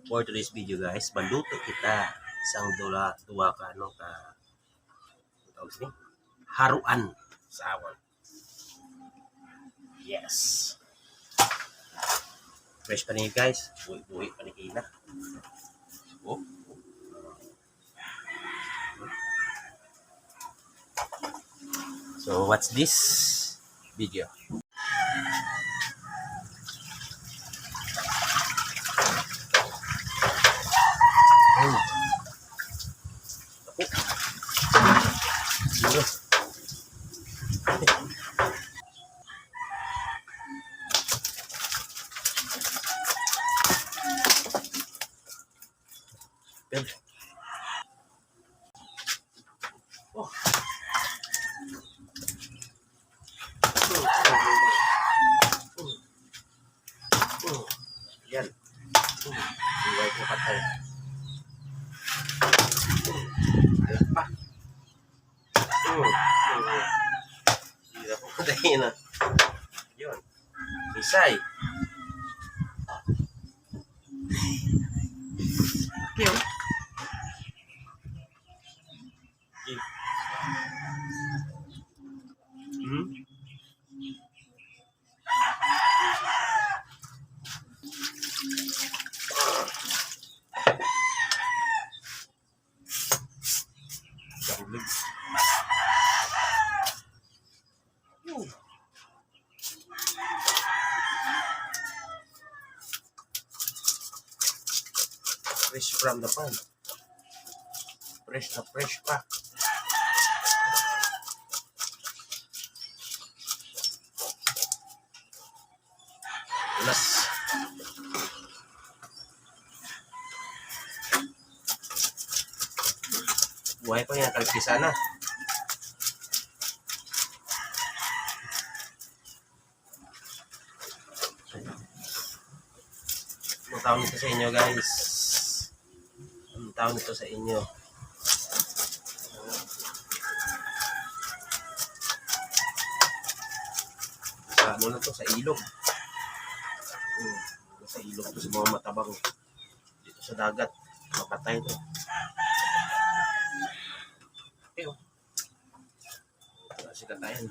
For today's video guys, maluto kita isang duwa ka ano ka tawag sini haruan sa awan. Yes. Fresh pa niya guys. Buhi pa ni Kina. Oh. So what's this video? Oh. Yan. Iway ko patay. Alam pa. Hindi na po patay na. Yun. Isay. Okay. Fresh from the pan. Fresh na fresh pa. Ulas. Buhay pa yan, kalkisa na. Ang tawag nito sa inyo guys. Ang tawag nito sa inyo. Sa ano na to, sa ilog. Sa ilog to, sa mga matabang. Dito sa dagat, mapatay to. Okay, oh. Kasi katayan.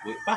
Buhay pa.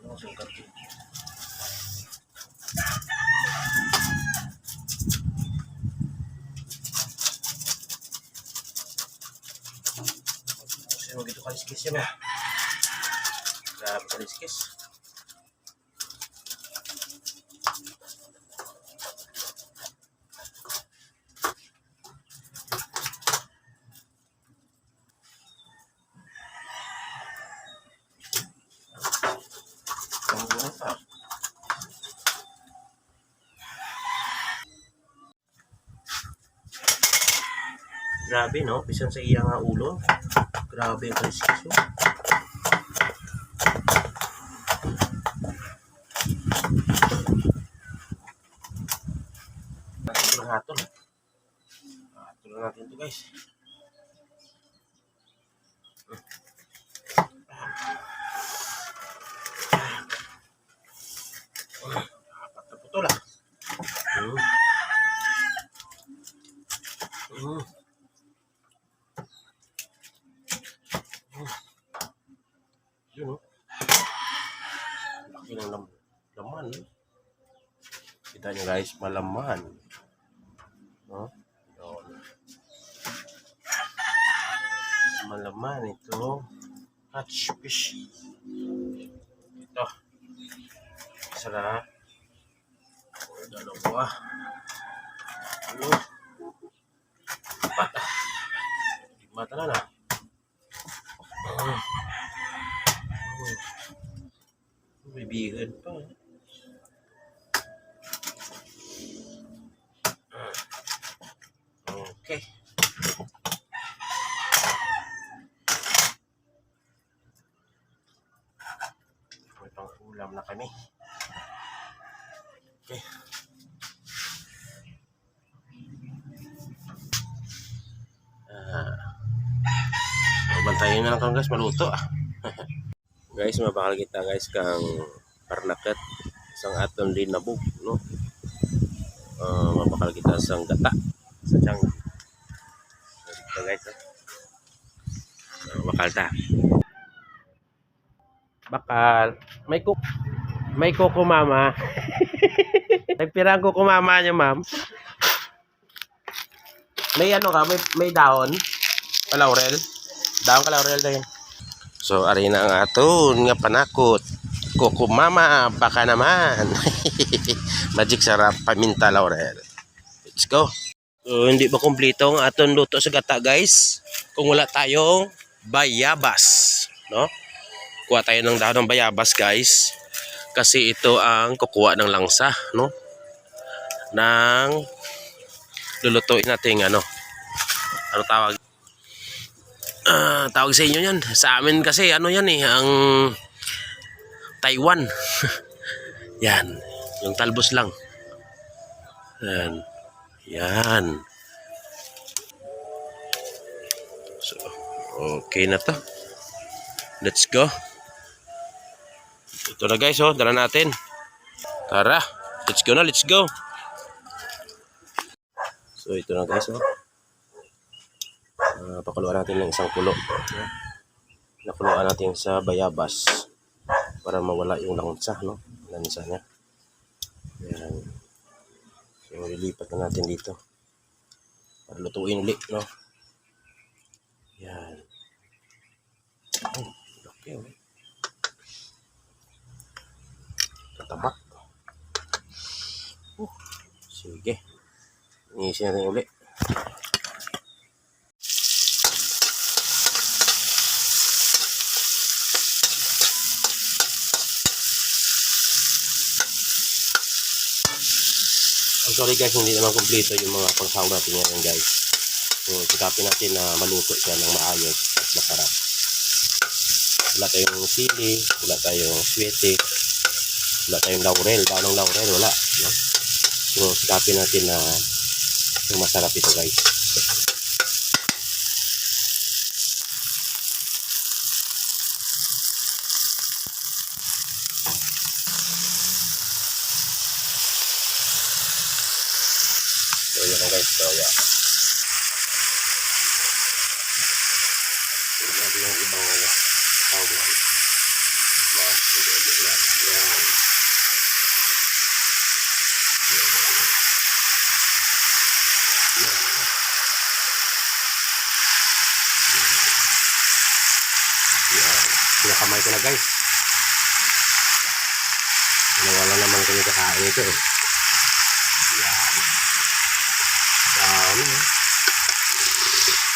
No, sukat din. Kasi mo gito kaliskis yan ah. Grabe kaliskis. Grabe no, bisan sa iya nga ulo. Grabe ang kaliskis oh. Hatol. Hatol natin ito guys. Apat na putol ah. Yun oh. Laki ng laman. Kita nyo guys, malaman. No? Malaman ito. Catch fish. Ito. Isa na. Dalawa. Ano? Apat. Mata na na. Bibigan pa. Okay. May pang-ulam na kami. Okay. Bantayan na lang kang guys, maluto ah. Guys, mabakal kita guys kang parnakat isang aton din nabog, no? Mabakal kita sang gata sa tiyang. Dito guys, bakal ta. Bakal. May kuko mama. Nagpirang kuko mama niya, ma'am. May ano ka, may daon. Laurel. Daon ka laurel dayon. So, ari na ang aton nga panakot. Kuko mama, baka naman. Magic sarap paminta laurel. Let's go. So, hindi ba kumpleto ang aton luto sa gata, guys? Kung wala tayong bayabas, no? Kuha tayo ng dahon ng bayabas, guys. Kasi ito ang kukuha ng langsa, no? Nang lulutuin natin ano tawag? Tawag sa inyo yan. Sa amin kasi ano yan eh, ang Taiwan. Yan, yung talbos lang. Yan. So, okay na to. Let's go. Ito na guys, oh, dala natin. Tara, let's go na, let's go. So, ito na guys, oh. Pakuluan natin ng isang kulo. Nakuluan natin sa bayabas para mawala yung langsa, no? Lansa niya. Yan. So, lilipat na natin dito para lutuin ulit, no? Yan. Oh, okay, okay. Tataba. Sige. Inisin natin ulit. Sorry guys, hindi naman kumpleto yung mga pangsahog natin ngayon guys. So, sikapin natin na maluto siya ng maayos at masarap. Wala tayong sili, wala tayong swete, wala tayong laurel, daon ng laurel, wala. No? So, sikapin natin na yung masarap ito guys. So, yun guys. So, yeah. Tignan yung ibang tawag lang. Yan. Pinakamay ko na guys. Wala naman kami kakain ito eh. Yan. Dami.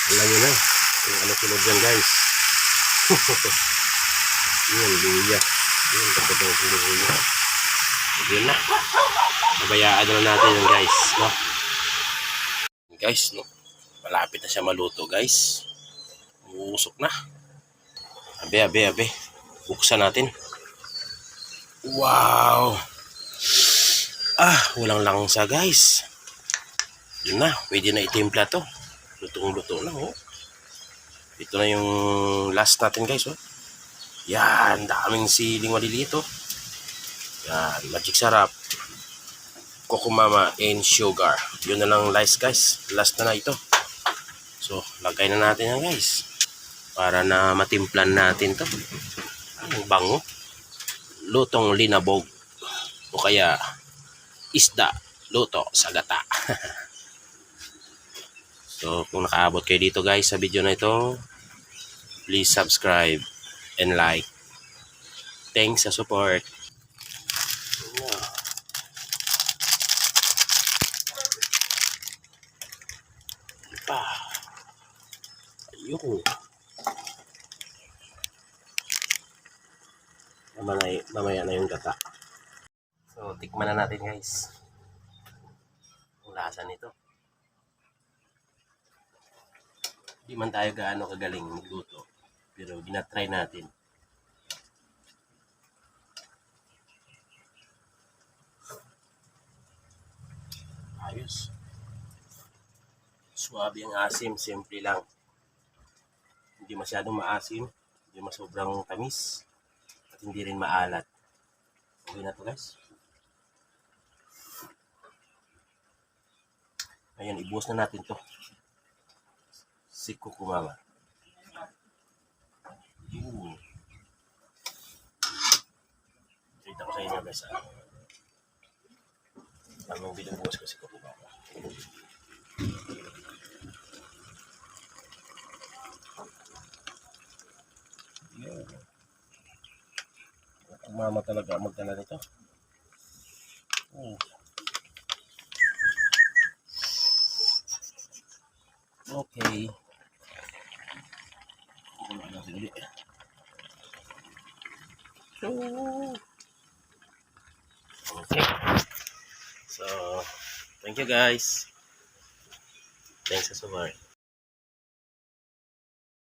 Alam nyo na yung ano sunod dyan guys. Yun, luya. Yun, kapatid yung luya. Yun na. Mabayaan na natin yun guys, no? Guys, no? Malapit na siya maluto guys. Uusok na. Abe. Buksan natin. Wow! Walang langsa guys. Yun na, pwede na itimpla to. Lutong-luto na, oh. Ito na yung last natin guys, oh. Yan, daming siling maliliit, oh. Yan, magic sarap. Kuko mama and sugar. Yun na lang last guys. Last na ito. So, lagay na natin yan guys. Para na matimplan natin to. Ang bango. Lutong linabog. O kaya, isda. Luto sa gata. So, kung nakaabot kayo dito guys sa video na ito, please subscribe and like. Thanks sa support. Yung mamaya na yung gata. So, tikman na natin guys. Ang lasa nito. Di man tayo gaano kagaling magluto. Pero ginatry natin. Ayos. Suwabe ang asim, simple lang. Hindi masyadong maasim, hindi masobrang tamis, at hindi rin maalat. Okay na to guys. Ayan, ibuhos na natin to. Si Kukumama. Kita ko sa inyo guys. Tamang binubuhos ko si Kukumama. Kukumama talaga magdala nito. Okay. Okay. So, thank you guys. Thanks sa support.